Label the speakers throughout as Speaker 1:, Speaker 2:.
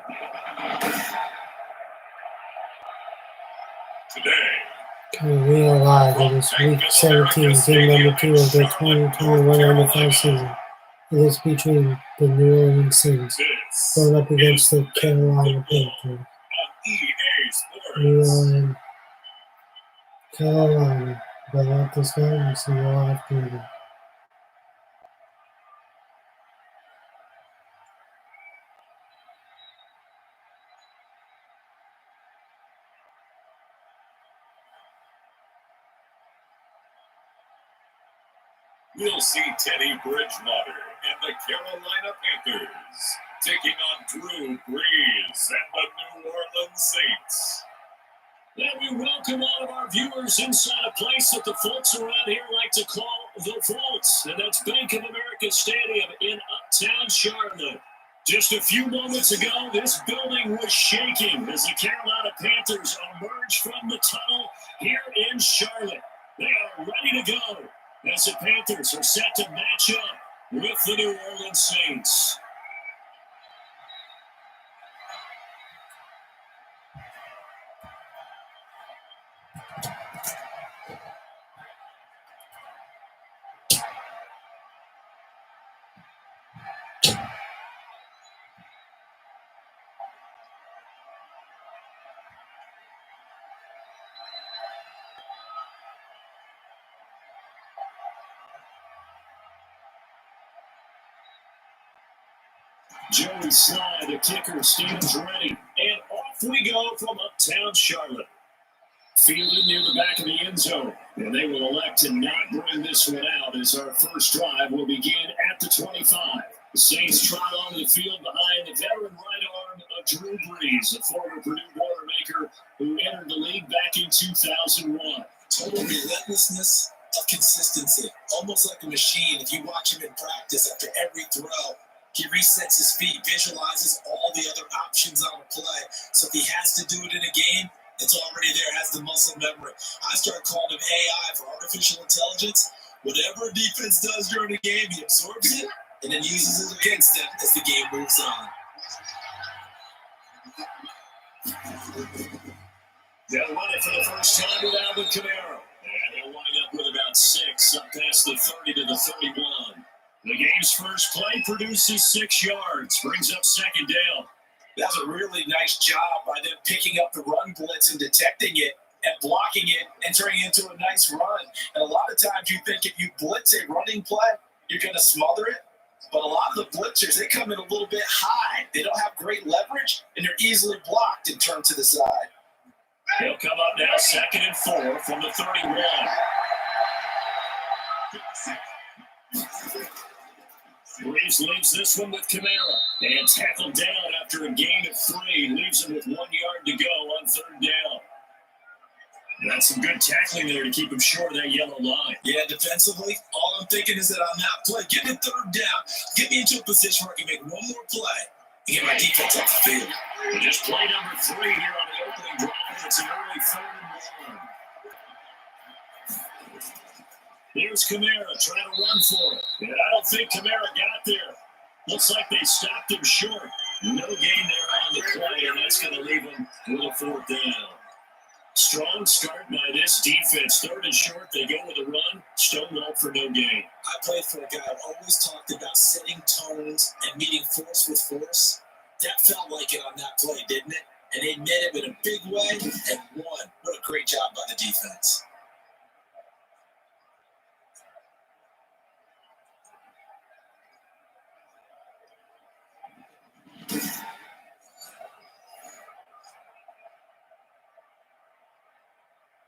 Speaker 1: We are live. It is week 17, game number 2 of the 2021 NFL season. It is featuring the New Orleans Saints going up against the Carolina Panthers. We are in Carolina, but at this time, we see a lot of Cleveland.
Speaker 2: We'll see Teddy Bridgewater and the Carolina Panthers taking on Drew Brees and the New Orleans Saints. And we welcome all of our viewers inside a place that the folks around here like to call the Vaults, and that's Bank of America Stadium in Uptown Charlotte. Just a few moments ago, this building was shaking as the Carolina Panthers emerged from the tunnel here in Charlotte. They are ready to go as the Panthers are set to match up with the New Orleans Saints. Joey Sly, the kicker, stands ready. And off we go from Uptown Charlotte. Fielded near the back of the end zone. And they will elect to not bring this one out as our first drive will begin at the 25. The Saints trot onto the field behind the veteran right arm of Drew Brees, a former Purdue Boilermaker who entered the league back in 2001.
Speaker 3: Total relentlessness of consistency. Almost like a machine. If you watch him in practice after every throw, he resets his feet, visualizes all the other options on a play. So if he has to do it in a game, it's already there, has the muscle memory. I start calling him AI for artificial intelligence. Whatever a defense does during a game, he absorbs it and then uses it against them as the game moves on.
Speaker 2: They'll run it for the first time with Alvin Kamara. And they'll wind up with about 6 up past the 30 to the 31. The game's first play produces 6 yards, brings up second down.
Speaker 3: That was a really nice job by them picking up the run blitz and detecting it and blocking it and turning it into a nice run. And a lot of times you think if you blitz a running play, you're going to smother it. But a lot of the blitzers, they come in a little bit high. They don't have great leverage, and they're easily blocked and turned to the side.
Speaker 2: They'll come up now, 2nd and 4 from the 31. Brees leaves this one with Kamara and tackled down after a gain of 3. Leaves him with 1 yard to go on 3rd down. That's some good tackling there to keep him short of that yellow line.
Speaker 3: Yeah, defensively, all I'm thinking is that on that play, get me 3rd down, get me into a position where I can make one more play and get my defense off the field.
Speaker 2: And just play number 3 here on the opening drive. It's an early 3rd and 1. Here's Kamara trying to run for it. And I don't think Kamara got there. Looks like they stopped him short. No gain there on the play, and that's going to leave him with a 4th down. Strong start by this defense. 3rd and short, they go with a run. Stonewall for no gain.
Speaker 3: I played for a guy who always talked about setting tones and meeting force with force. That felt like it on that play, didn't it? And they met him in a big way and won. What a great job by the defense.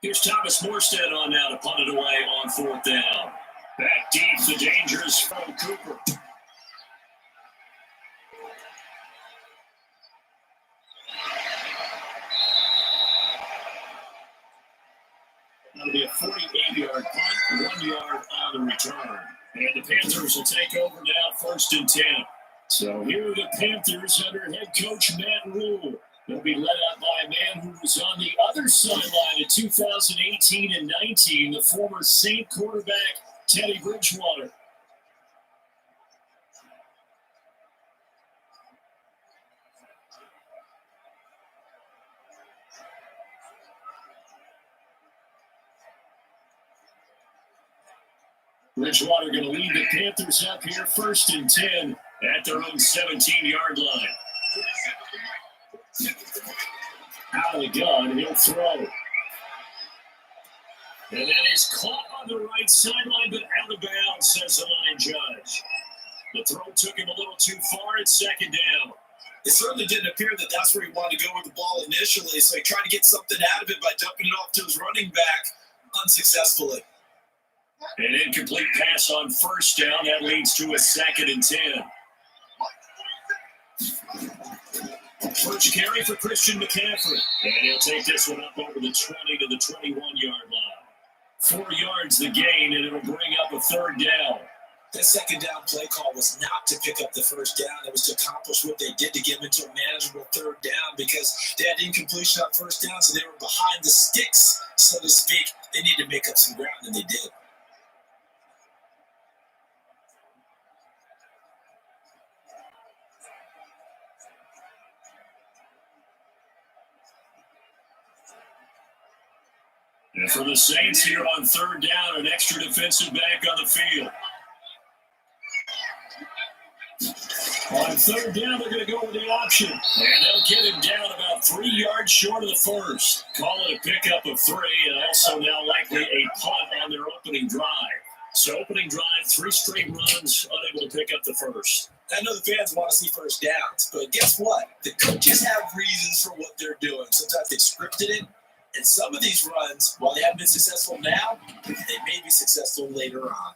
Speaker 2: Here's Thomas Morstead on now to punt it away on 4th down. Back deep, the dangerous from Cooper. That'll be a 48-yard punt, 1 yard on the return. And the Panthers will take over now, 1st and 10. So here are the Panthers under head coach Matt Rule. They'll be led out by a man who was on the other sideline in 2018 and 19, the former Saint quarterback, Teddy Bridgewater. Bridgewater going to lead the Panthers up here 1st and 10 at their own 17-yard line. Out of the gun, he'll throw. And that is caught on the right sideline, but out of bounds, says the line judge. The throw took him a little too far. It's 2nd down.
Speaker 3: It certainly didn't appear that that's where he wanted to go with the ball initially, so he tried to get something out of it by dumping it off to his running back unsuccessfully.
Speaker 2: An incomplete pass on 1st down. That leads to a 2nd and 10. First carry for Christian McCaffrey. And he'll take this one up over the 20 to the 21-yard line. 4 yards the gain, and it'll bring up a 3rd down.
Speaker 3: That 2nd down play call was not to pick up the 1st down. It was to accomplish what they did to get them into a manageable 3rd down because they had incompletion on 1st down, so they were behind the sticks, so to speak. They needed to make up some ground, and they did.
Speaker 2: And for the Saints here on 3rd down, an extra defensive back on the field. On 3rd down, they're going to go with the option. And they'll get him down about 3 yards short of the 1st. Call it a pickup of 3, and also now likely a punt on their opening drive. So opening drive, 3 straight runs, unable to pick up the 1st.
Speaker 3: I know the fans want to see 1st downs, but guess what? The coaches have reasons for what they're doing. Sometimes they've scripted it. And some of these runs, while they haven't been successful now, they may be successful later on.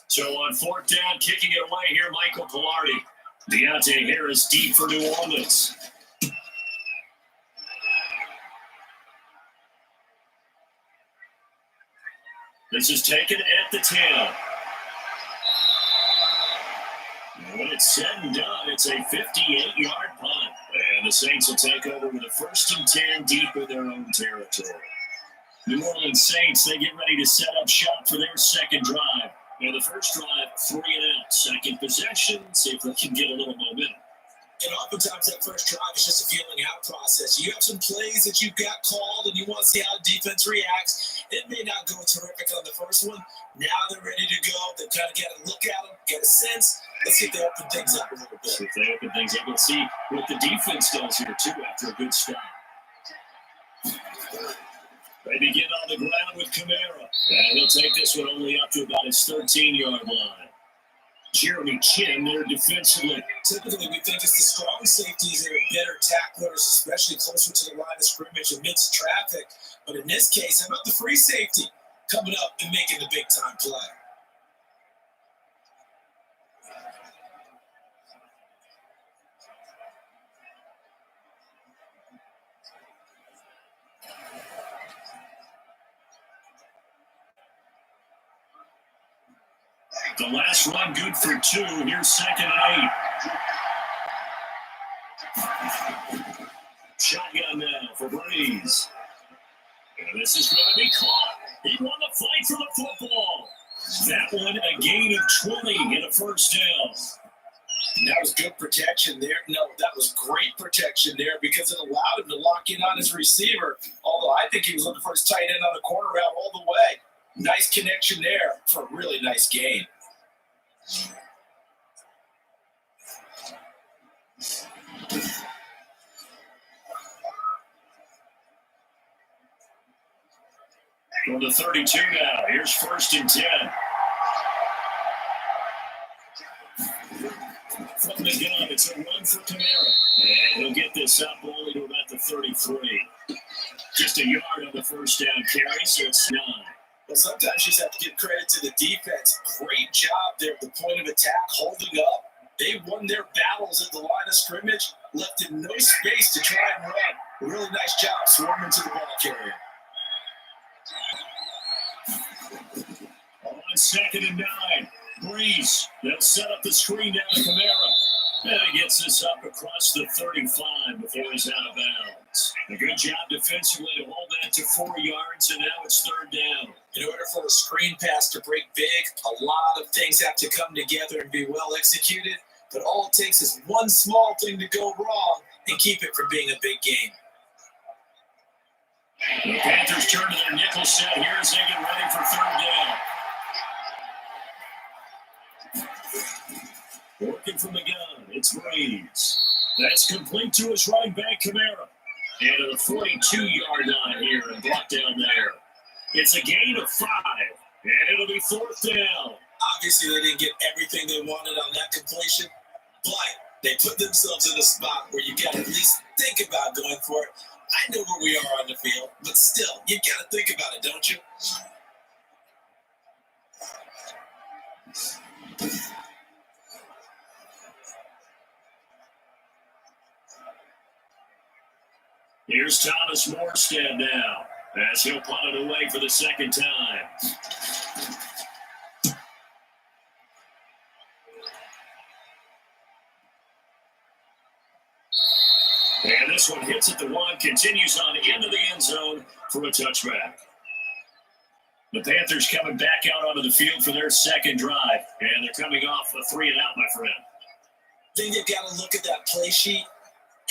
Speaker 2: So on 4th down, kicking it away here, Michael Pilardi. Deontay Harris deep for New Orleans. This is taken at the 10. When it's said and done, it's a 58-yard punt. And the Saints will take over with a 1st and 10 deep in their own territory. New Orleans Saints, they get ready to set up shop for their 2nd drive. And the 1st drive, 3 and out. 2nd possession, see if they can get a little momentum.
Speaker 3: And oftentimes that 1st drive is just a feeling out process. You have some plays that you've got called and you want to see how the defense reacts. It may not go terrific on the 1st one. Now they're ready to go. They kind of get a look at them, get a sense. Let's see if they open things up a little bit.
Speaker 2: See if they open things up. Let's see what the defense does here, too, after a good start. They begin on the ground with Kamara. And he'll take this one only up to about his 13-yard line. Jeremy Chin there defensively.
Speaker 3: Typically, we think it's the strong safeties that are better tacklers, especially closer to the line of scrimmage amidst traffic. But in this case, how about the free safety coming up and making the big-time play?
Speaker 2: The last run good for 2. Here's 2nd and 8. Shotgun now for Breeze. And this is going to be caught. He won the fight for the football. That one a gain of 20 and a 1st down.
Speaker 3: And that was good protection there. No, that was great protection there because it allowed him to lock in on his receiver. Although I think he was looking for his tight end on the corner route all the way. Nice connection there for a really nice gain.
Speaker 2: From the 32 now, here's 1st and 10. From the gun, it's a run for Kamara. And he'll get this up only to about the 33. Just a yard on the 1st down carry, so it's 9.
Speaker 3: Well, sometimes you just have to give credit to the defense. Great job there at the point of attack, holding up. They won their battles at the line of scrimmage, left in no space to try and run. A really nice job swarming to the ball carrier.
Speaker 2: On 2nd and 9, Breeze. They'll set up the screen down to Kamara. And he gets this up across the 35 before he's out of bounds. A good job defensively to hold that to 4 yards, and now it's 3rd down.
Speaker 3: In order for a screen pass to break big, a lot of things have to come together and be well executed. But all it takes is one small thing to go wrong and keep it from being a big game.
Speaker 2: The Panthers turn to their nickel set here as they get ready for third down. Working from the gun, it's Breeze. That's complete to his running back, Kamara. And to the 42-yard line here and brought down there. It's a gain of 5, and it'll be fourth down.
Speaker 3: Obviously, they didn't get everything they wanted on that completion, but they put themselves in a spot where you got to at least think about going for it. I know where we are on the field, but still, you got to think about it, don't you?
Speaker 2: Here's Thomas Morstead now, as he'll punt it away for the second time. And this one hits at the 1, continues on into the end zone for a touchback. The Panthers coming back out onto the field for their second drive, and they're coming off a 3-and-out, my friend.
Speaker 3: Then you've got to look at that play sheet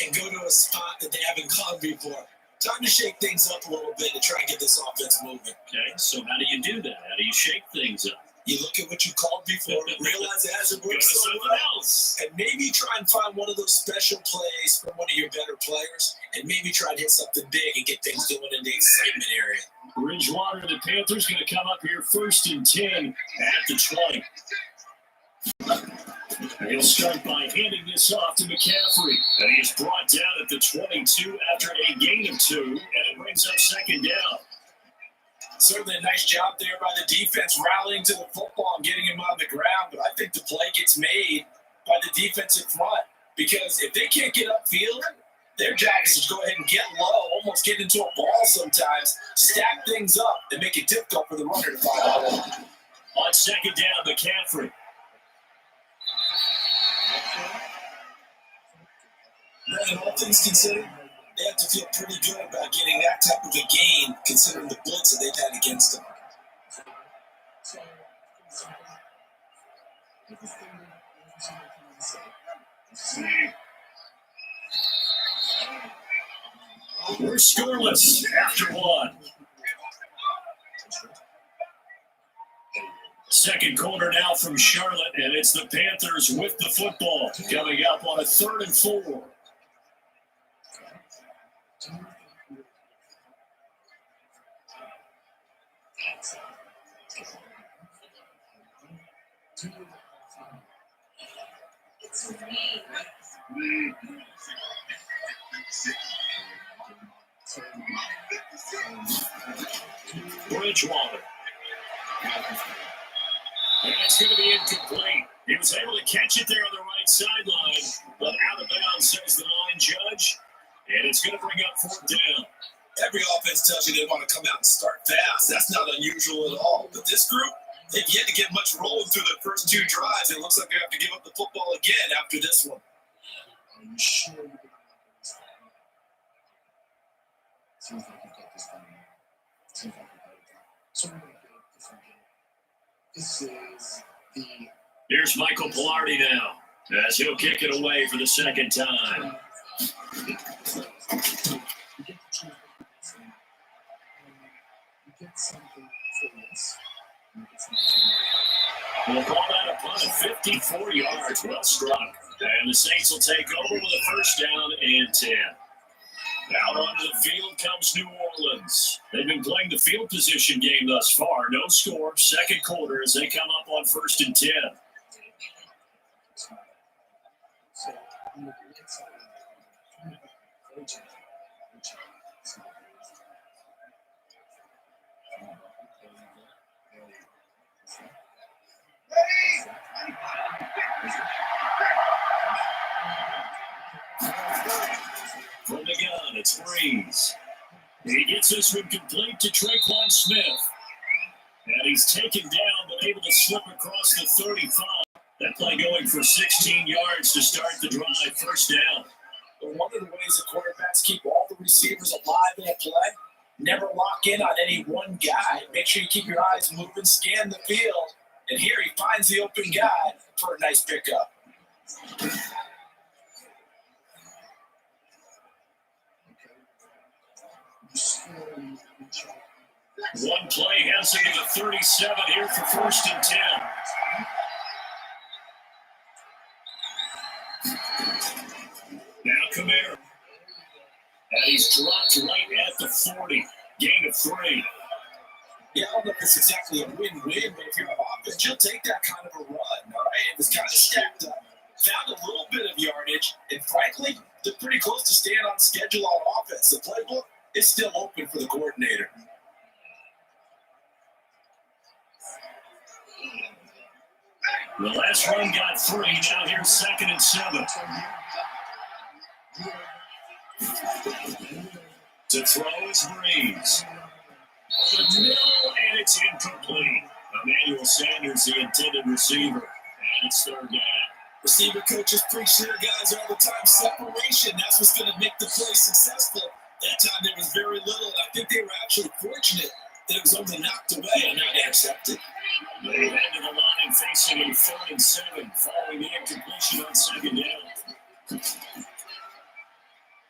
Speaker 3: and go to a spot that they haven't gone before. Time to shake things up a little bit to try and get this offense moving.
Speaker 2: Okay, so how do you do that? How do you shake things up?
Speaker 3: You look at what you called before, realize it hasn't worked so
Speaker 2: something
Speaker 3: well,
Speaker 2: else.
Speaker 3: and maybe try and find one of those special plays from one of your better players, and maybe try to hit something big and get things going in the excitement area.
Speaker 2: Bridgewater and the Panthers going to come up here 1st and 10 at the 20. He'll start by handing this off to McCaffrey. And he is brought down at the 22 after a gain of 2, and it brings up second down.
Speaker 3: Certainly a nice job there by the defense rallying to the football and getting him on the ground, but I think the play gets made by the defensive front because if they can't get upfield, their job is to go ahead and get low, almost get into a ball sometimes, stack things up, and make it difficult for the runner to follow.
Speaker 2: On second down, McCaffrey.
Speaker 3: And all things considered, they have to feel pretty good about getting that type of a gain, considering the blitz that they've had against them.
Speaker 2: We're scoreless after 1. Second quarter now from Charlotte, and it's the Panthers with the football coming up on a 3rd and 4. Bridgewater. And it's going to be incomplete. He was able to catch it there on the right sideline, but out of bounds, says the line judge. And it's going to bring up 4th down.
Speaker 3: Every offense tells you they want to come out and start fast. That's not unusual at all. But this group, they've yet to get much rolling through the first 2 drives. It looks like they have to give up the football again after this one.
Speaker 4: Are you sure you didn't have this time? Seems like you got this time. Seems like you got it down. So we're going to get a different game. This is the...
Speaker 2: Here's Michael Pilardi now, as he'll kick it away for the second time. We'll call that a punt of 54 yards. Well struck. And the Saints will take over with a 1st down and 10. Out onto the field comes New Orleans. They've been playing the field position game thus far. No score. Second quarter as they come up on 1st and 10. From the gun, it's Breeze. He gets this one complete to Traquan Smith. And he's taken down, but able to slip across the 35. That play going for 16 yards to start the drive. 1st down.
Speaker 3: But one of the ways that quarterbacks keep all the receivers alive in a play, never lock in on any one guy. Make sure you keep your eyes moving, scan the field. And here he finds the open guy for a nice pickup.
Speaker 2: One play has him to the 37 here for 1st and 10. Now Kamara. And he's dropped right at the 40. Gain of 3.
Speaker 3: Yeah, I don't know if it's exactly a win-win, but if you're an offense, you'll take that kind of a run, all right? It was kind of stacked up. Found a little bit of yardage, and frankly, they're pretty close to staying on schedule on offense. The playbook is still open for the coordinator.
Speaker 2: The last run got 3. Now here's 2nd and 7. To throw is Breeze. Over the middle, and it's incomplete. Emmanuel Sanders, the intended receiver. And it's 3rd down.
Speaker 3: Receiver coaches preach to their guys all the time. Separation, that's what's going to make the play successful. That time there was very little, and I think they were actually fortunate that it was only knocked away and not intercepted.
Speaker 2: They head to the line facing a 3rd and 7 following the incompletion on 2nd down.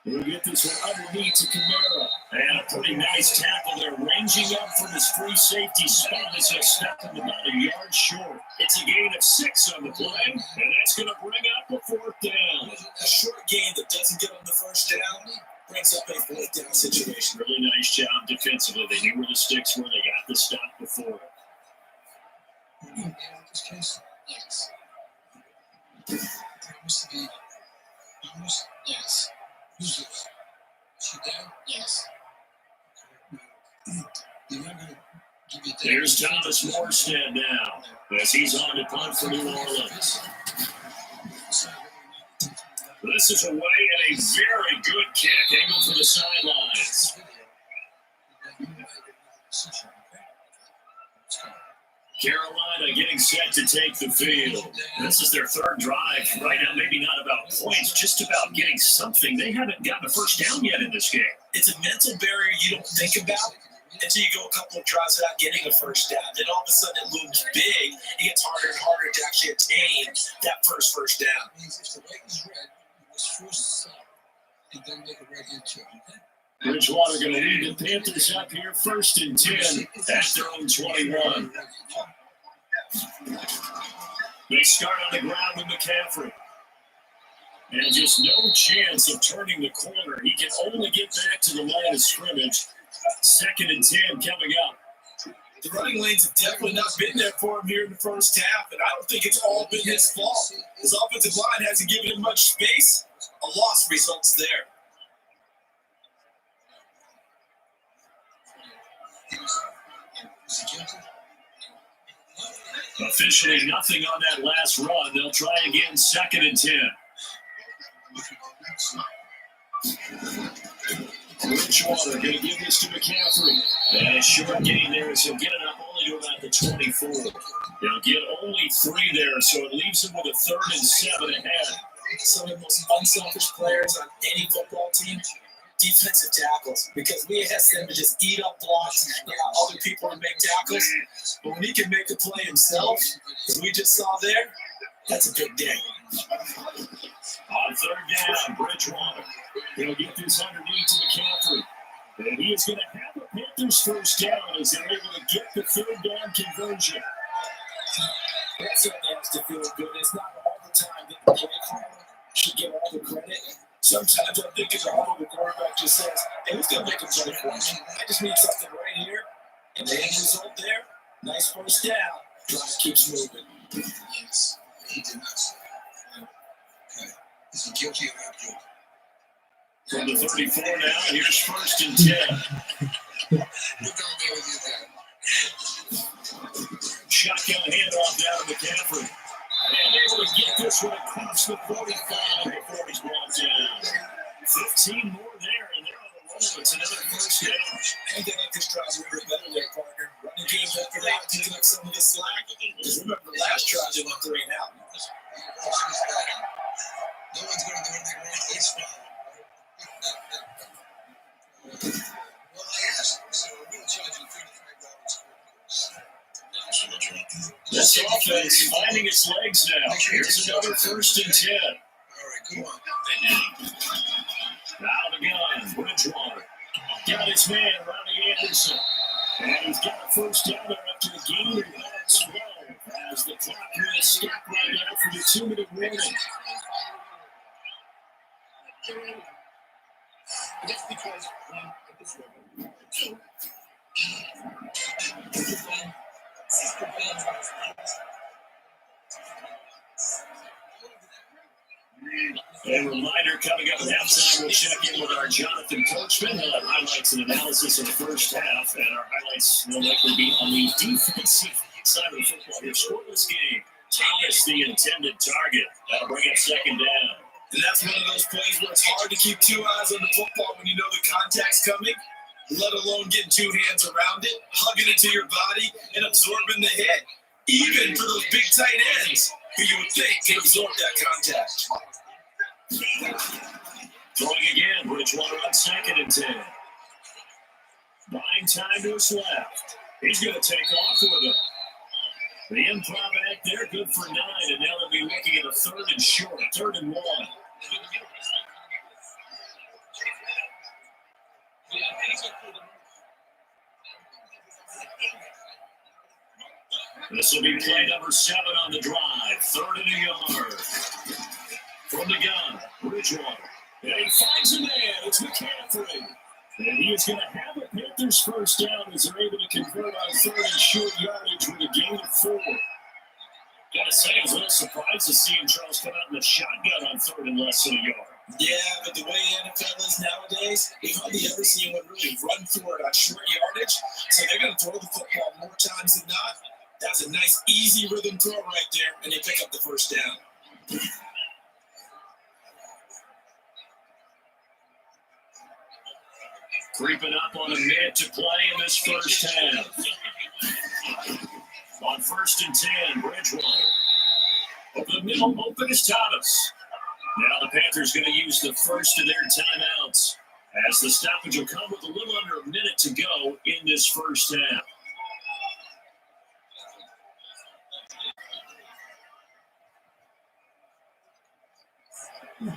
Speaker 2: We'll get this one underneath to Kamara. And a pretty nice tackle there, ranging up from his free safety spot as he stepped him about a yard short. It's a gain of 6 on the play, and that's going to bring up a 4th down.
Speaker 3: A short gain that doesn't get on the 1st down brings up a 4th down situation.
Speaker 2: Really nice job defensively. They knew where the sticks were. They got the stop before.
Speaker 4: Yes. There used to be almost, yes. Who's this? She down? Yes. You're not going to give you that.
Speaker 2: Here's Thomas Morstead now, as he's on to punt for New Orleans. This is away and a very good kick, aiming for the sidelines. Carolina getting set to take the field. This is their 3rd drive right now. Maybe not about points, just about getting something. They haven't gotten a 1st down yet in this game.
Speaker 3: It's a mental barrier you don't think about until you go a couple of drives without getting a 1st down. Then all of a sudden it looms big. It gets harder and harder to actually attain that first down.
Speaker 4: If the right is red, you must first stop and then make a right-hand turn, okay?
Speaker 2: Bridgewater going to lead the Panthers up here 1st and 10 at their own 21. They start on the ground with McCaffrey. And just no chance of turning the corner. He can only get back to the line of scrimmage. 2nd and 10 coming up.
Speaker 3: The running lanes have definitely not been there for him here in the 1st half, and I don't think it's all been his fault. His offensive line hasn't given him much space. A loss results there.
Speaker 2: Officially nothing on that last run. They'll try again 2nd and 10. Bridgewater going to give this to McCaffrey. And a short gain there, so he'll get it up only to about the 24. They'll get only 3 there, so it leaves him with a 3rd and 7 ahead.
Speaker 3: Some of the most unselfish players on any football team, defensive tackles, because we ask them to just eat up blocks and allow other people to make tackles. But when he can make a play himself, as we just saw there, that's a big day.
Speaker 2: On 3rd down, Bridgewater. He'll get this underneath to McCaffrey. And he is going to have the Panthers 1st down as they're able to get the 3rd down conversion.
Speaker 3: That certainly has to feel good. It's not all the time that the play caller should get all the credit. Sometimes I think it's a hard the quarterback just says, hey, who's going to make a play for me? I just need something right here. And the end result there, nice 1st down. Drive keeps moving.
Speaker 4: Yes, he did not say that. Okay. Is he guilty or not guilty?
Speaker 2: From the 34 now, here's 1st and 10.
Speaker 4: We're going there with you then.
Speaker 2: Shotgun handoff down to McCaffrey. And able to get this one across the 45 before he's brought down. 15 more there, and they're on the roll. It's another 1st down.
Speaker 3: I think this drive's a little better there, partner. Running games after that, picking up some of the slack. Because remember, the last drive they went 3 and out.
Speaker 4: No one's going to do anything wrong. It's fine. Well, I asked him, so we'll charge him $35
Speaker 2: This offense finding its legs now. Here's another 1st and 10.
Speaker 4: All right, come on.
Speaker 2: Out of the gun, Bridgewater. Got his his man, Ronnie Anderson. And he's got a first down there after a gain of about 12 as the clock will stop right now for the 2-minute warning.
Speaker 4: That's because at this level,
Speaker 2: A reminder coming up at halftime, we'll check in with our Jonathan Coachman. He'll have highlights and analysis of the first half, and our highlights will likely be on the defensive side of the football here. Scoreless game. Thomas, the intended target. That'll bring up second down.
Speaker 3: And that's one of those plays where it's hard to keep two eyes on the football when you know the contact's coming, let alone getting two hands around it, hugging it to your body, and absorbing the hit. Even for those big tight ends, who you would think can absorb that contact.
Speaker 2: Throwing again, Bridgewater on 2nd and 10. Buying time to his left. He's going to take off with it. The improv act there, good for 9, and now they'll be looking at a 3rd and short, 3rd and 1. This will be play number 7 on the drive, 3rd and a yard. From the gun, Bridgewater. And he finds a man, it's McCaffrey. And he is going to have a Panthers first down as they're able to convert on 3rd and short yardage with a gain of 4. Gotta say, I was a little surprised to see him, Charles, come out in the shotgun on 3rd and less than a yard.
Speaker 3: Yeah, but the way NFL is nowadays, we hardly ever see anyone really run for it on short yardage. So they're going to throw the football more times than not. That's a nice, easy rhythm throw right there, and they pick up the first down.
Speaker 2: Creeping up on a minute to play in this first half. On 1st and 10, Bridgewater. Over the middle, open is Thomas. Now the Panthers going to use the first of their timeouts as the stoppage will come with a little under a minute to go in this first half. Hmm.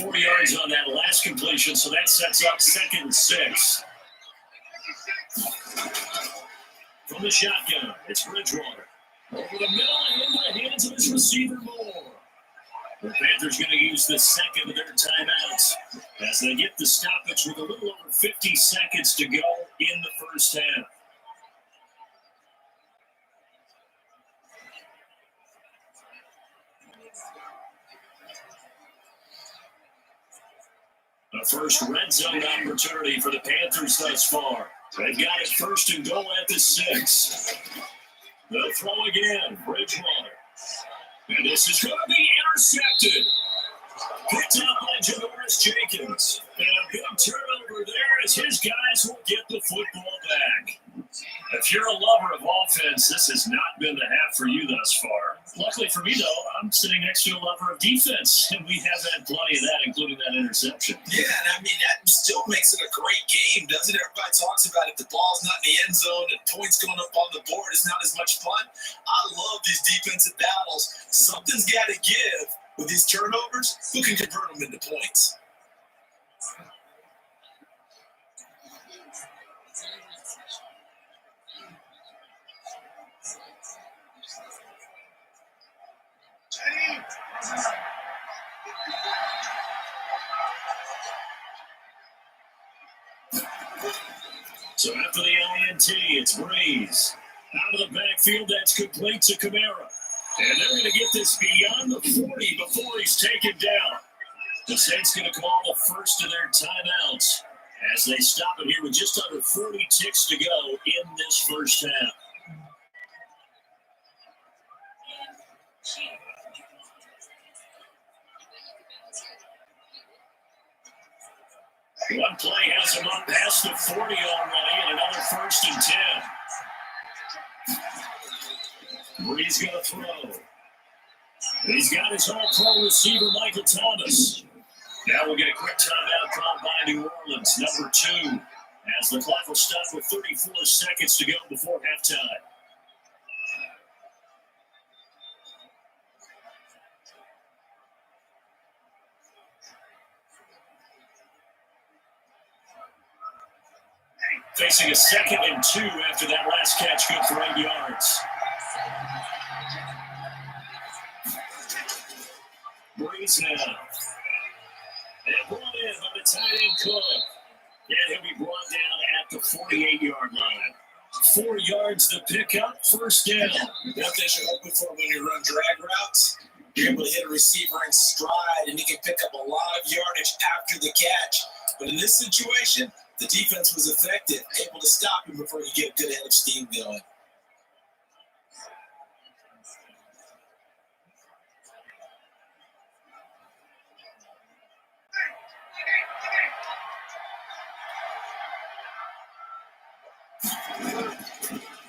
Speaker 2: 40 yards on that last completion, so that sets up 2nd and 6. From the shotgun, it's Bridgewater. Over the middle and into the hands of his receiver Moore. The Panthers going to use the second of their timeouts as they get the stoppage with a little over 50 seconds to go in the first half. The first red zone opportunity for the Panthers thus far. They've got it 1st and goal at the 6. They'll throw again, Bridgewater. And this is going to be intercepted. Picked up by Janoris Jenkins. And a big turnover there as his guys will get the football back. If you're a lover of offense, this has not been the half for you thus far. Luckily for me, though, I'm sitting next to a lover of defense, and we have had plenty of that, including that interception.
Speaker 3: Yeah, and I mean, that still makes it a great game, doesn't it? Everybody talks about it. The ball's not in the end zone and points going up on the board. It's not as much fun. I love these defensive battles. Something's got to give with these turnovers. Who can convert them into points?
Speaker 2: So after the INT, it's Breeze. Out of the backfield, that's complete to Kamara. And they're going to get this beyond the 40 before he's taken down. The Saints going to call the first of their timeouts as they stop it here with just under 40 ticks to go in this first half. One play has him up past the 40 already, and another 1st and 10. Breeze going to throw. He's got his all-pro receiver, Michael Thomas. Now we'll get a quick timeout called by New Orleans, number 2, as the clock will stop with 34 seconds to go before halftime. Facing a 2nd and 2 after that last catch, good for 8 yards. Breeze now. And brought in by the tight end Cook. And he'll be brought down at the 48-yard line. 4 yards to pick up, first down.
Speaker 3: What they should hoping for when you run drag routes, you're able to hit a receiver in stride, and he can pick up a lot of yardage after the catch. But in this situation, the defense was effective, able to stop him before you get a good head of steam going.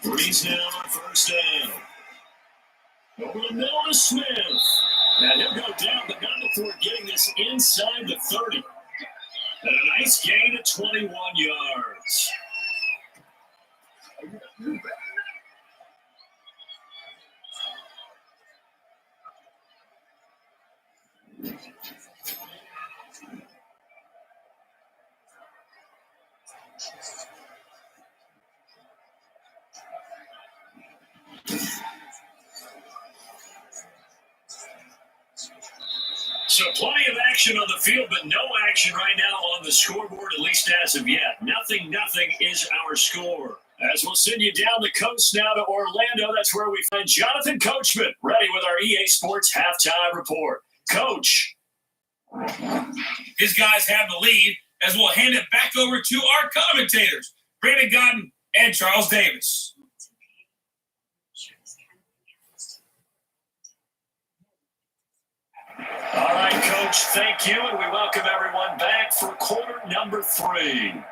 Speaker 2: Breeze now on first down. Over the middle to Smith. Now he'll go down, but not before getting this inside the 30. And a nice gain of 21 yards. So plenty of action on the field, but no action right now on the scoreboard, at least as of yet. Nothing is our score. As we'll send you down the coast now to Orlando, that's where we find Jonathan Coachman, ready with our EA Sports Halftime Report. Coach.
Speaker 5: His guys have the lead as we'll hand it back over to our commentators, Brandon Godden and Charles Davis.
Speaker 2: All right, Coach, thank you, and we welcome everyone back for quarter number 3.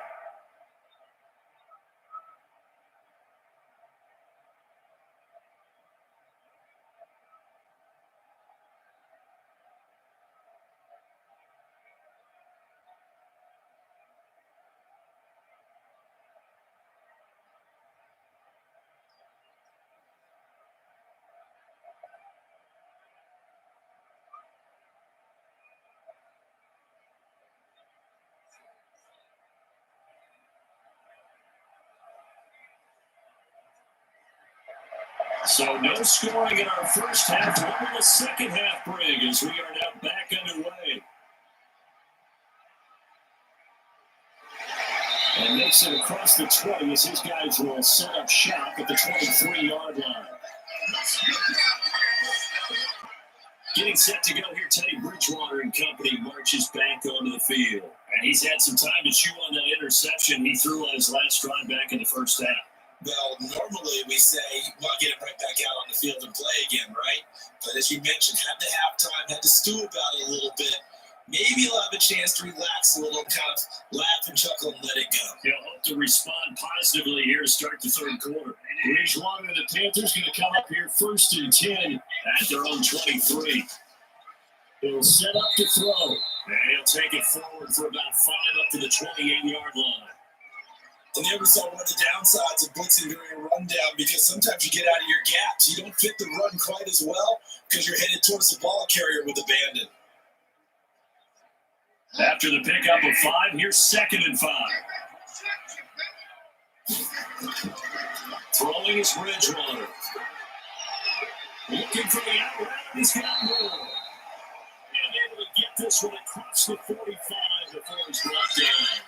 Speaker 2: So no scoring in our first half. What will the second half bring as we are now back underway? And makes it across the 20 as his guys will set up shop at the 23-yard line. Getting set to go here, Teddy Bridgewater and company marches back onto the field. And he's had some time to chew on that interception he threw on his last drive back in the first half.
Speaker 3: Well, normally we say, well, get him right back out on the field and play again, right? But as you mentioned, had the halftime, had to stew about it a little bit. Maybe he'll have a chance to relax a little, kind of laugh and chuckle and let it go.
Speaker 2: He'll hope to respond positively here to start the third quarter. Bridgewater and the Panthers going to come up here 1st and 10 at their own 23. He'll set up to throw, and he'll take it forward for about 5 up to the 28-yard line.
Speaker 3: And never saw one of the downsides of blitzing during a rundown because sometimes you get out of your gaps. You don't fit the run quite as well because you're headed towards the ball carrier with abandon.
Speaker 2: After the pickup of 5, here's 2nd and 5. Throwing is Bridgewater. Looking for the out route. He's got more. And able to get this one across the 45 before he's brought down.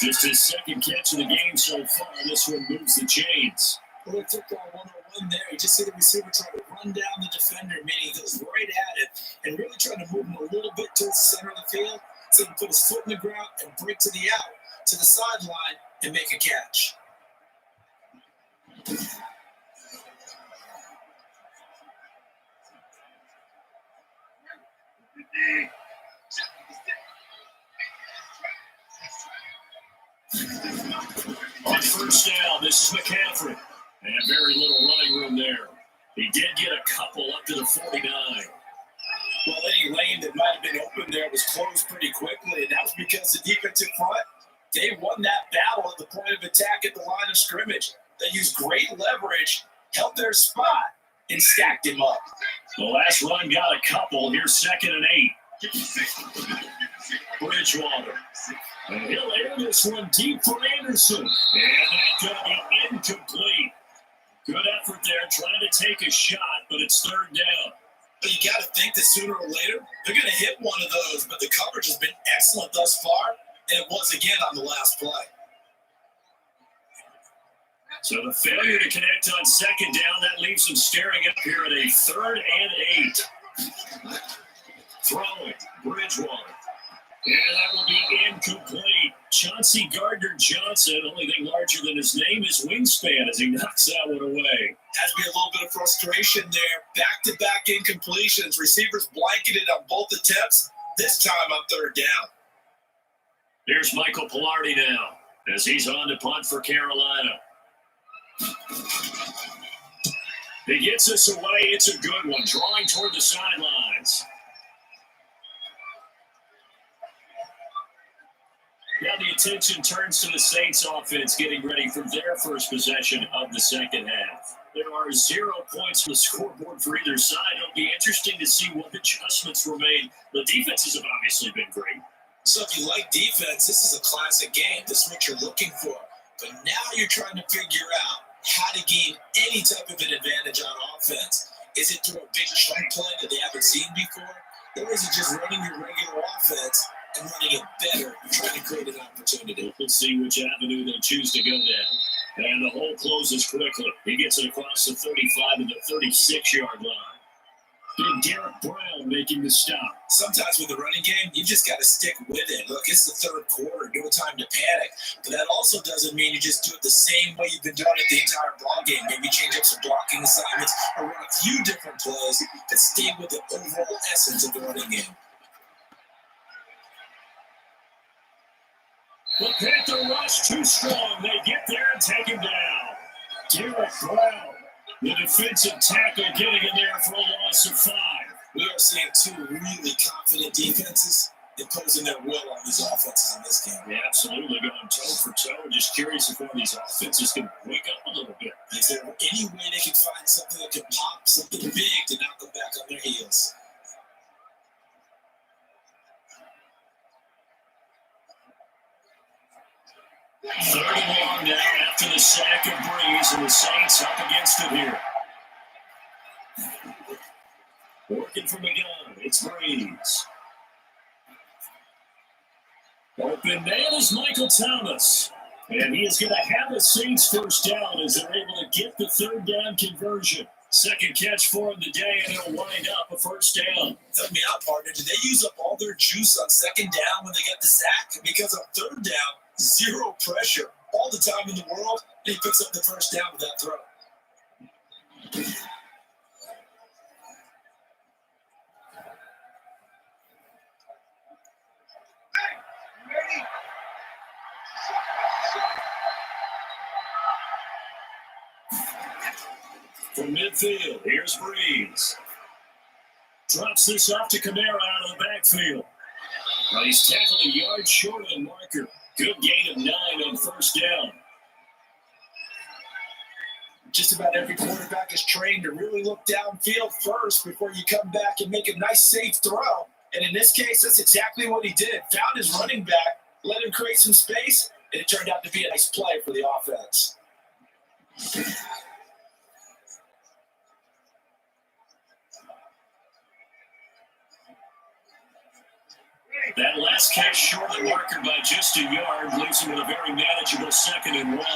Speaker 2: Just his second catch of the game so far. This one moves the chains.
Speaker 3: Little football 101 there. You just see the receiver trying to run down the defender, meaning he goes right at it and really trying to move him a little bit towards the center of the field so he can put his foot in the ground and break to the out, to the sideline, and make a catch.
Speaker 2: On first down, this is McCaffrey. And very little running room there. He did get a couple up to the 49.
Speaker 3: Well, any lane that might have been open there was closed pretty quickly, and that was because the defensive front, they won that battle at the point of attack at the line of scrimmage. They used great leverage, held their spot, and stacked him up.
Speaker 2: The last run got a couple. Here's 2nd and 8. Bridgewater. And he'll air this one deep for Anderson. And that's going to be incomplete. Good effort there, trying to take a shot, but it's third down.
Speaker 3: But you got to think that sooner or later, they're going to hit one of those. But the coverage has been excellent thus far, and it was again on the last play.
Speaker 2: So the failure to connect on second down, that leaves them staring up here at a 3rd and 8. Throwing, Bridgewater. And that will be incomplete. Chauncey Gardner-Johnson, only thing larger than his name is wingspan as he knocks that one away.
Speaker 3: Has to be a little bit of frustration there. Back-to-back incompletions. Receivers blanketed on both attempts, this time on 3rd down.
Speaker 2: Here's Michael Pilardi now as he's on to punt for Carolina. He gets us away. It's a good one, drawing toward the sidelines. Now the attention turns to the Saints offense getting ready for their first possession of the second half. There are 0 points on the scoreboard for either side. It'll be interesting to see what adjustments were made. The defenses have obviously been great.
Speaker 3: So if you like defense, this is a classic game. This is what you're looking for. But now you're trying to figure out how to gain any type of an advantage on offense. Is it through a big chunk play that they haven't seen before? Or is it just running your regular offense and running it better and trying to create an opportunity?
Speaker 2: We'll see which avenue they choose to go down. And the hole closes quickly. He gets it across the 35 to the 36-yard line. Big Derek Brown making the stop.
Speaker 3: Sometimes with the running game, you just got to stick with it. Look, it's the 3rd quarter. No time to panic. But that also doesn't mean you just do it the same way you've been doing it the entire ball game. Maybe change up some blocking assignments or run a few different plays that stay with the overall essence of the running game.
Speaker 2: The Panther rush too strong. They get there and take him down. Derek Brown, the defensive tackle, getting in there for a loss of 5.
Speaker 3: We are seeing 2 really confident defenses imposing their will on these offenses in this game.
Speaker 2: Yeah, absolutely, going toe for toe. Just curious if one of these offenses can wake up a little bit.
Speaker 3: Is there any way they can find something that can pop, something big to knock them back on their heels?
Speaker 2: Third and long now after the sack of Breeze, and the Saints up against it here. Working from the gun, it's Breeze. Open man is Michael Thomas. And he is going to have the Saints first down as they're able to get the 3rd down conversion. Second catch for him today, and it'll wind up a first down.
Speaker 3: Tell me out, partner. Did they use up all their juice on 2nd down when they got the sack? Because on 3rd down, 0 pressure. All the time in the world, and he picks up the first down with that throw.
Speaker 2: From midfield, here's Breeze. Drops this off to Kamara out of the backfield. Well, he's tackled a yard short of the marker. Good gain of 9 on first down.
Speaker 3: Just about every quarterback is trained to really look downfield first before you come back and make a nice, safe throw. And in this case, that's exactly what he did. Found his running back, let him create some space, and it turned out to be a nice play for the offense.
Speaker 2: That last catch short of the marker by just a yard leaves him with a very manageable 2nd and 1.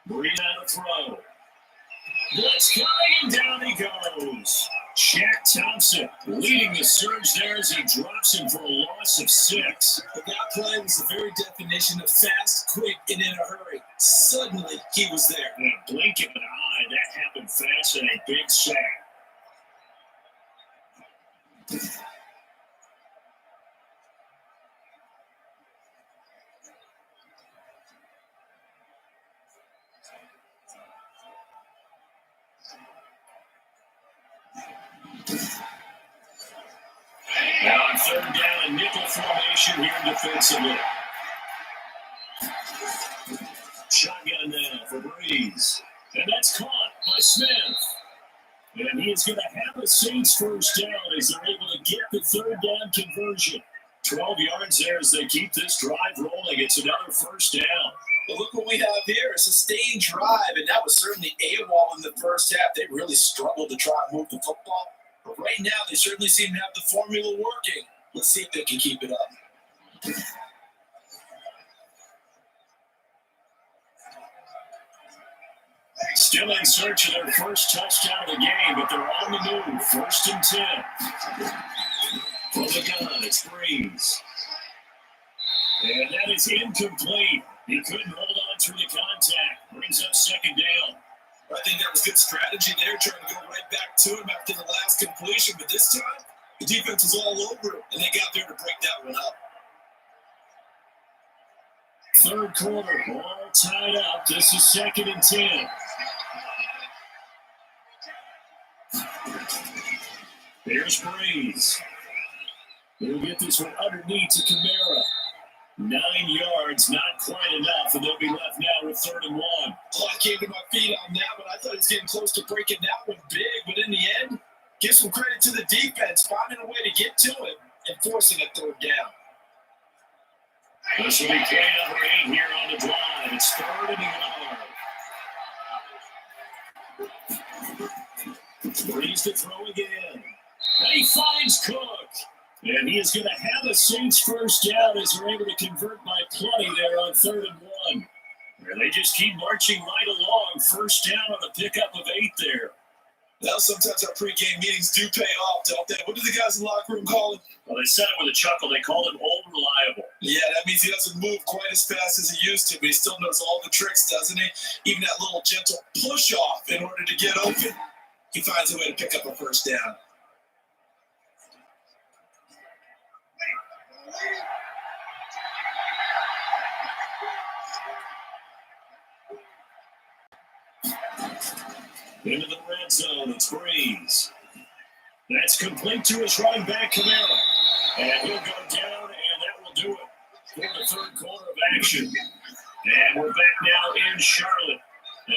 Speaker 2: Breeze out of throw. Blitz coming, and down he goes. Shaq Thompson leading the surge there as he drops him for a loss of 6.
Speaker 3: But that play was the very definition of fast, quick, and in a hurry. Suddenly, he was there.
Speaker 2: In a blink of an eye, that happened fast and a big sack. Now on 3rd down, a nickel formation here defensively. Shotgun now for Breeze. And that's caught by Smith. And he is going to have a Saints first down as they're able to get the third down conversion. 12 yards there as they keep this drive rolling. It's another first down.
Speaker 3: But look what we have here, a sustained drive, and that was certainly AWOL in the first half. They really struggled to try and move the football. But right now, they certainly seem to have the formula working. Let's see if they can keep it up.
Speaker 2: Still in search of their first touchdown of the game, but they're on the move. 1st and 10. From the gun, it's Breeze. And that is incomplete. He couldn't hold on through the contact. Brings up 2nd down.
Speaker 3: I think that was good strategy there, trying to go right back to him after the last completion. But this time, the defense was all over him, and they got there to break that one up.
Speaker 2: 3rd quarter, all tied up. This is 2nd and 10. There's Breeze. He'll get this one underneath to Kamara. 9 yards, not quite enough, and they'll be left now with 3rd and 1.
Speaker 3: Oh, I came to my feet on that one. I thought he was getting close to breaking that one big, but in the end, give some credit to the defense, finding a way to get to it and forcing a 3rd down.
Speaker 2: This will be play number 8 here on the drive. It's 3rd and 1. Breeze to throw again. And he finds Cook. And he is going to have a Saints first down as they're able to convert by plenty there on 3rd and 1. And they just keep marching right along. First down on the pickup of 8 there.
Speaker 3: Now, sometimes our pregame meetings do pay off, don't they? What do the guys in the locker room call him?
Speaker 2: Well, they said it with a chuckle. They called him old reliable.
Speaker 3: Yeah, that means he doesn't move quite as fast as he used to, but he still knows all the tricks, doesn't he? Even that little gentle push-off in order to get open. He finds a way to pick up a first down.
Speaker 2: Into the red zone, it's Breeze. That's complete to his running back, Kamara. And he'll go down, and that will do it for the 3rd quarter of action. And we're back now in Charlotte.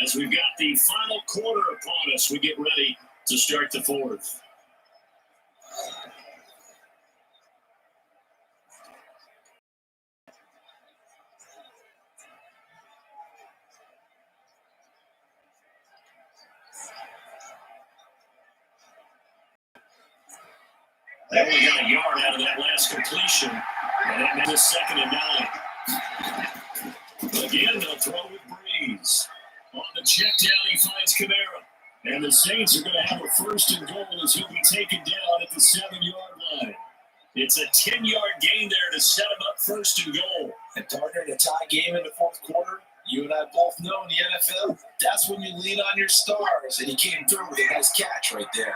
Speaker 2: As we've got the final quarter upon us, we get ready to start the 4th. They only got a yard out of that last completion, and that makes it 2nd and 9. Again, they'll throw with Breeze. On the check down, he finds Kamara. And the Saints are going to have a 1st and goal as he'll be taken down at the 7-yard line. It's a 10-yard gain there to set him up 1st and goal.
Speaker 3: And partner, in a tie game in the 4th quarter, you and I both know in the NFL, that's when you lean on your stars. And he came through with a nice catch right there.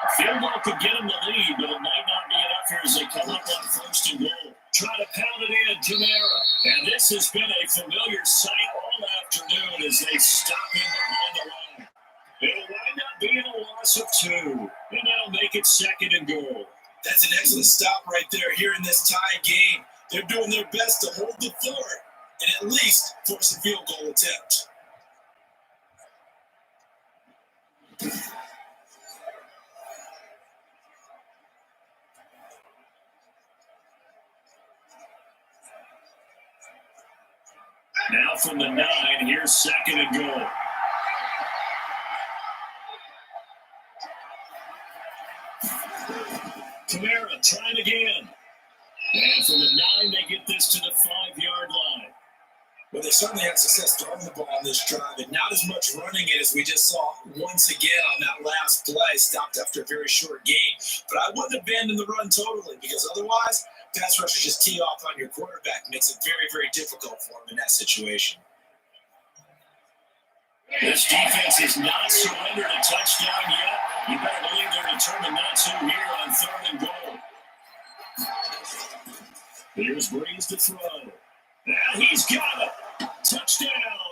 Speaker 2: A field goal could get him the lead, but it might not be enough here as they come up on 1st and goal. Try to pound it in, Kamara. And this has been a familiar sight all afternoon as they stop him behind the line. It'll wind up being a loss of 2, and that'll make it 2nd and goal.
Speaker 3: That's an excellent stop right there here in this tie game. They're doing their best to hold the fort and at least force a field goal attempt.
Speaker 2: Now from the 9, here's 2nd and goal. Kamara trying again. And from the 9, they get this to the 5-yard line.
Speaker 3: Well, they certainly had success throwing the ball on this drive, and not as much running it as we just saw once again on that last play, stopped after a very short gain. But I wouldn't abandon the run totally, because otherwise, pass rushers just tee off on your quarterback. Makes it very, very difficult for him in that situation.
Speaker 2: This defense has not surrendered a touchdown yet. You better believe they're determined not to here on 3rd and goal. Here's Breeze to throw. And he's got it. Touchdown,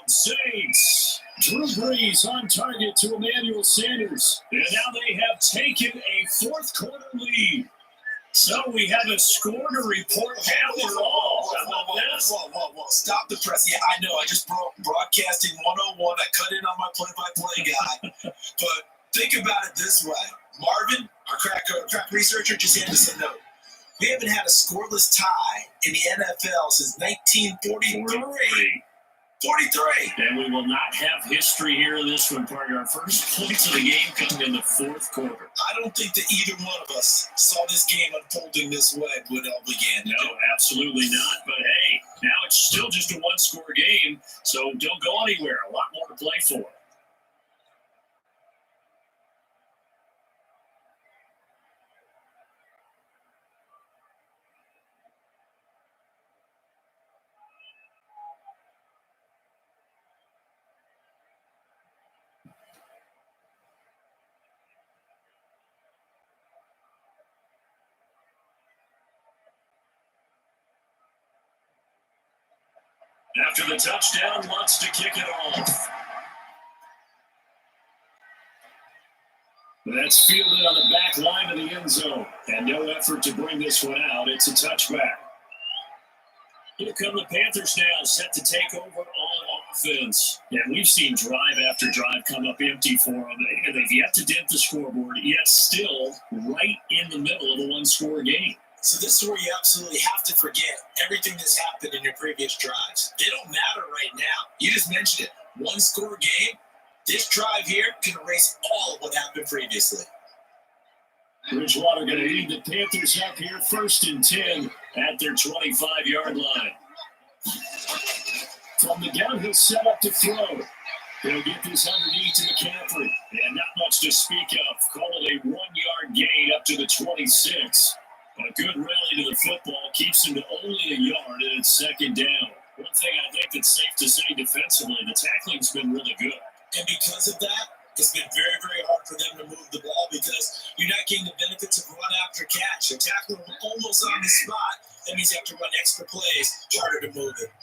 Speaker 2: Saints. Drew Brees on target to Emmanuel Sanders. And now they have taken a 4th quarter lead. So we haven't scored a report after all. How about this?
Speaker 3: Whoa. Stop the press. Yeah, I know. I just broadcasting 101. I cut in on my play-by-play guy. But Think about it this way. Marvin, our crack researcher, just handed us a note. We haven't had a scoreless tie in the NFL since 1943. 43.
Speaker 2: And we will not have history here in this one, partner. Our first points of the game coming in the fourth quarter.
Speaker 3: I don't think that either one of us saw this game unfolding this way when it all began.
Speaker 2: No, absolutely not. But hey, now it's still just a one-score game, so don't go anywhere. A lot more to play for. After the touchdown, wants to kick it off. That's fielded on the back line of the end zone. And no effort to bring this one out. It's a touchback. Here come the Panthers now, set to take over on offense. And we've seen drive after drive come up empty for them. And they've yet to dent the scoreboard, yet still right in the middle of a one-score game.
Speaker 3: So this is where you absolutely have to forget everything that's happened in your previous drives. They don't matter right now. You just mentioned it. One-score game. This drive here can erase all of what happened previously.
Speaker 2: Bridgewater going to lead the Panthers up here, 1st and 10 at their 25-yard line. From the gun, he'll set up to throw. He'll get this underneath to McCaffrey. And not much to speak of. Call it a 1-yard gain up to the 26. A good rally to the football keeps him to only a yard, and it's 2nd down. One thing I think that's safe to say defensively, the tackling's been really good.
Speaker 3: And because of that, it's been very, very hard for them to move the ball because you're not getting the benefits of run after catch. You're tackling them almost on the spot. That means you have to run extra plays, harder to move it.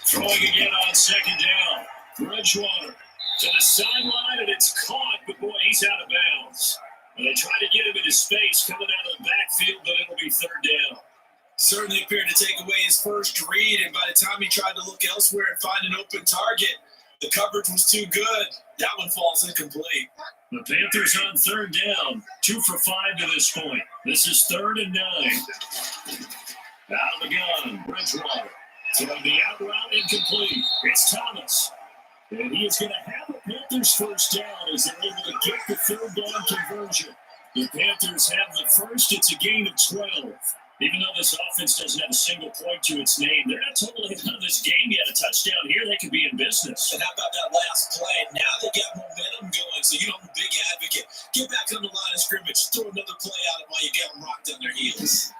Speaker 2: Throwing again on 2nd down. Bridgewater to the sideline, and it's caught, but boy, he's out of bounds. And they try to get him into space coming out of the backfield, but it'll be 3rd down.
Speaker 3: Certainly appeared to take away his first read, and by the time he tried to look elsewhere and find an open target, the coverage was too good. That one falls incomplete.
Speaker 2: The Panthers on 3rd down, 2 for 5 to this point. This is 3rd and 9. Out of the gun, Bridgewater. Throwing the out route incomplete. It's Thomas. And he is going to have the Panthers 1st down as they're able to get the 3rd down conversion. The Panthers have the first. It's a gain of 12. Even though this offense doesn't have a single point to its name, they're not totally out of this game yet. A touchdown here, they could be in business.
Speaker 3: And how about that last play? Now they got momentum going, so you know I'm a big advocate. Get back on the line of scrimmage, throw another play at them while you get them rocked on their heels.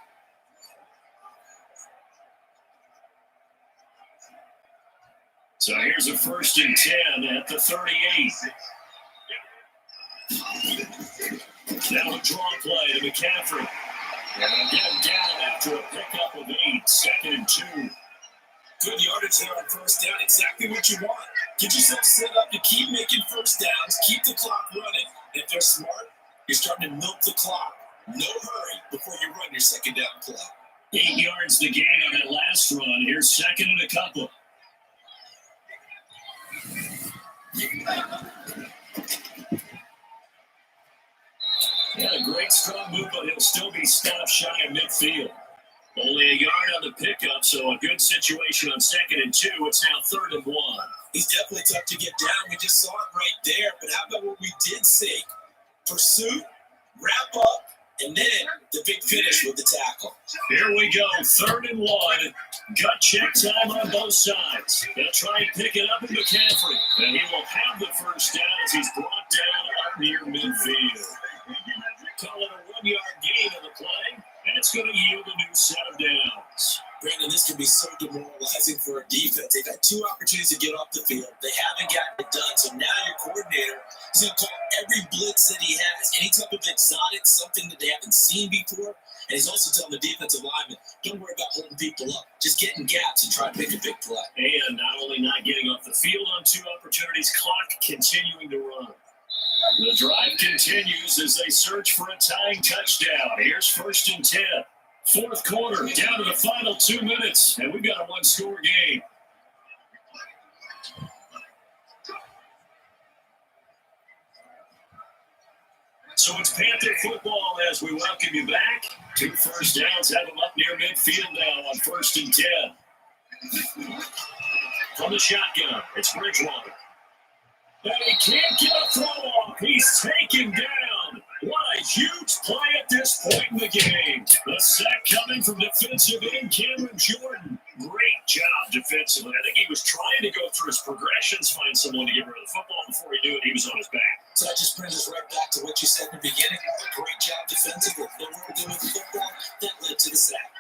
Speaker 2: So here's a 1st and 10 at the 38. Now a draw play to McCaffrey. And get him down after a pickup of 8, 2nd and 2.
Speaker 3: Good yardage there on 1st down, exactly what you want. Get yourself set up to keep making 1st downs, keep the clock running. And if they're smart, you're starting to milk the clock. No hurry before you run your 2nd down play.
Speaker 2: 8 yards to gain on that last run. Here's 2nd and a couple. Yeah, a great strong move, but he'll still be stopped shy of midfield. Only a yard on the pickup, so a good situation on 2nd and 2. It's now 3rd and 1.
Speaker 3: He's definitely tough to get down. We just saw it right there. But how about what we did see? Pursuit, wrap up, and then the big finish with the tackle.
Speaker 2: Here we go, 3rd and 1. Gut check time on both sides. They'll try and pick it up in McCaffrey. And he will have the 1st down as he's brought down up near midfield. Call it a 1-yard gain on the play, and it's going to yield a new set of downs.
Speaker 3: Brandon, this can be so demoralizing for a defense. They've had 2 opportunities to get off the field. They haven't gotten it done. So now your coordinator is going to call every blitz that he has, any type of exotic, something that they haven't seen before. And he's also telling the defensive lineman, don't worry about holding people up. Just get in gaps and try to make a big play.
Speaker 2: And not only not getting off the field on 2 opportunities, clock continuing to run. The drive continues as they search for a tying touchdown. Here's 1st and 10. 4th quarter, down to the final 2 minutes, and we've got a 1-score game. So it's Panther football as we welcome you back. 2 first downs have them up near midfield now on 1st and 10. From the shotgun, it's Bridgewater. And he can't get a throw off. He's taken down. What a huge play at this point in the game. The sack coming from defensive end Cameron Jordan. Great job defensively. I think he was trying to go through his progressions, find someone to get rid of the football. Before he knew it, he was on his back.
Speaker 3: So that just brings us right back to what you said in the beginning. A great job defensively. Nowhere to do with the football. That led to the sack.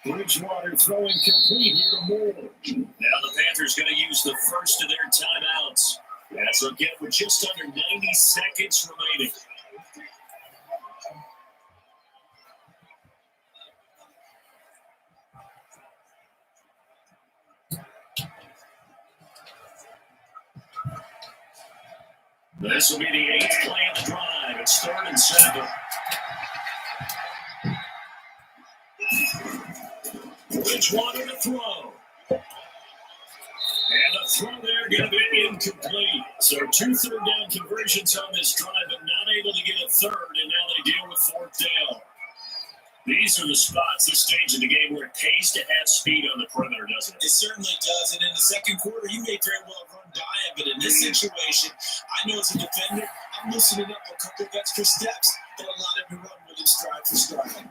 Speaker 2: Bridgewater throwing complete here to Moore. Now the Panthers going to use the first of their timeouts. That's again with just under 90 seconds remaining. This will be the 8th play of the drive. It's 3rd and 7. Bridgewater to throw. And the throw there going to be incomplete. So 2 third-down conversions on this drive, but not able to get a third, and now they deal with 4th down. These are the spots, this stage of the game, where it pays to have speed on the perimeter, doesn't it?
Speaker 3: It certainly does. And in the second quarter, you may very well run by him. But in this situation, I know as a defender, I'm loosening up a couple of extra steps that allow him to run with him stride for stride.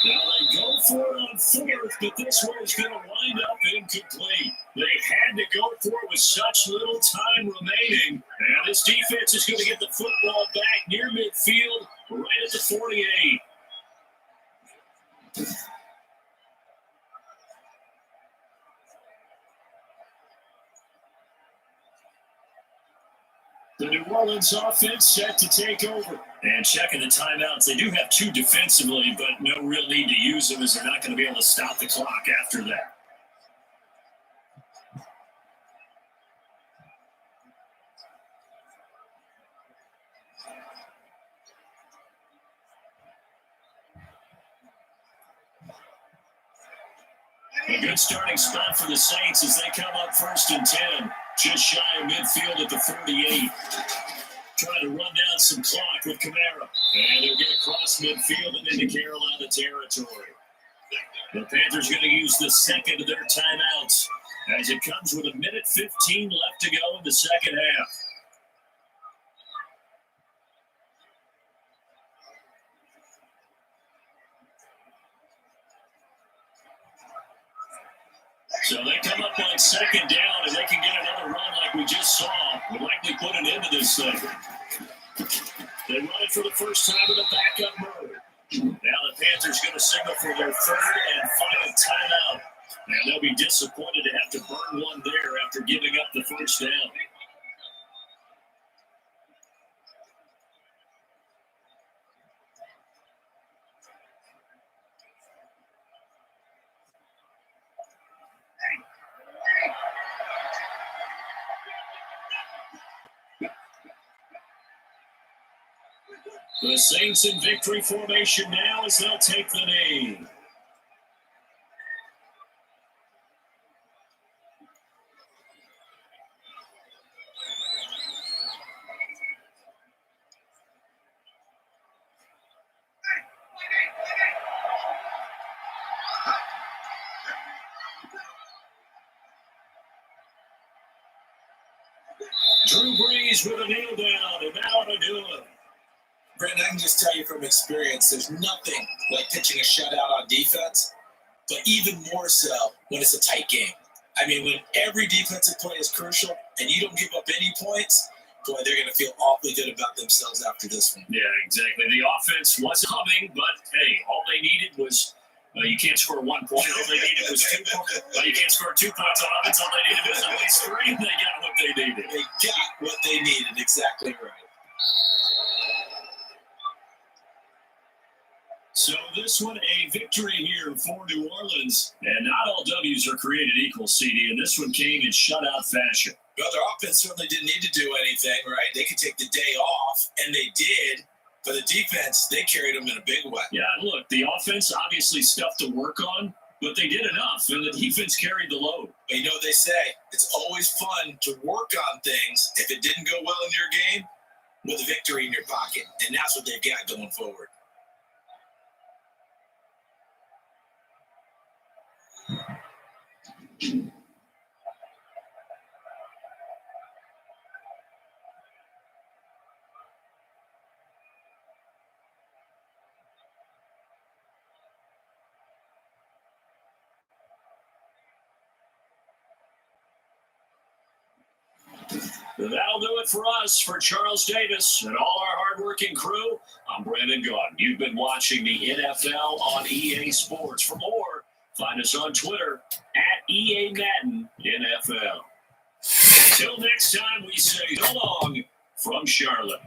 Speaker 2: Now they go for it on 4th, but this one is going to wind up incomplete. They had to go for it with such little time remaining. And this defense is going to get the football back near midfield, right at the 48. The New Orleans offense set to take over. And checking the timeouts, they do have 2 defensively, but no real need to use them as they're not going to be able to stop the clock after that. A good starting spot for the Saints as they come up 1st and 10. Just shy of midfield at the 48. Trying to run down some clock with Kamara. And they'll get across midfield and into Carolina territory. The Panthers going to use the second of their timeouts as it comes with 1:15 left to go in the second half. So they come up on 2nd down, and they can get another run like we just saw. We'll likely put an end to this thing. They run it for the first time with a backup mode. Now the Panthers going to signal for their 3rd and final timeout. And they'll be disappointed to have to burn one there after giving up the first down. The Saints in victory formation now as they'll take the knee. Drew Brees with a kneel down, and now to do it.
Speaker 3: Brandon, I can just tell you from experience, there's nothing like pitching a shutout on defense, but even more so when it's a tight game. I mean, when every defensive play is crucial and you don't give up any points, boy, they're going to feel awfully good about themselves after this one.
Speaker 2: Yeah, exactly. The offense was coming, but, hey, all they needed was you can't score 1 point. All they needed was 2 points. You can't score 2 points on offense. All they needed was at least 3, and they got what they needed.
Speaker 3: They got what they needed. Exactly right.
Speaker 2: So this one, a victory here for New Orleans. And not all W's are created equal, CD, and this one came in shutout fashion.
Speaker 3: Well, their offense certainly didn't need to do anything, right? They could take the day off, and they did. But the defense, they carried them in a big way.
Speaker 2: Yeah, look, the offense, obviously stuff to work on, but they did enough, and the defense carried the load.
Speaker 3: But you know what they say, it's always fun to work on things if it didn't go well in your game with a victory in your pocket, and that's what they've got going forward.
Speaker 2: That'll do it for us, for Charles Davis and all our hardworking crew. I'm Brandon Gaudin. You've been watching the NFL on EA Sports. For more, find us on Twitter at EA Madden NFL. Until next time, we say so long from Charlotte.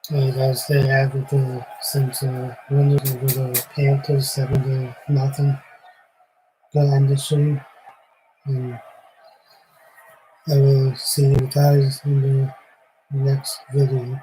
Speaker 1: Hey guys, they have the since winners over the Panthers 7-0. Gonna end the stream, and I will see you guys in the next video.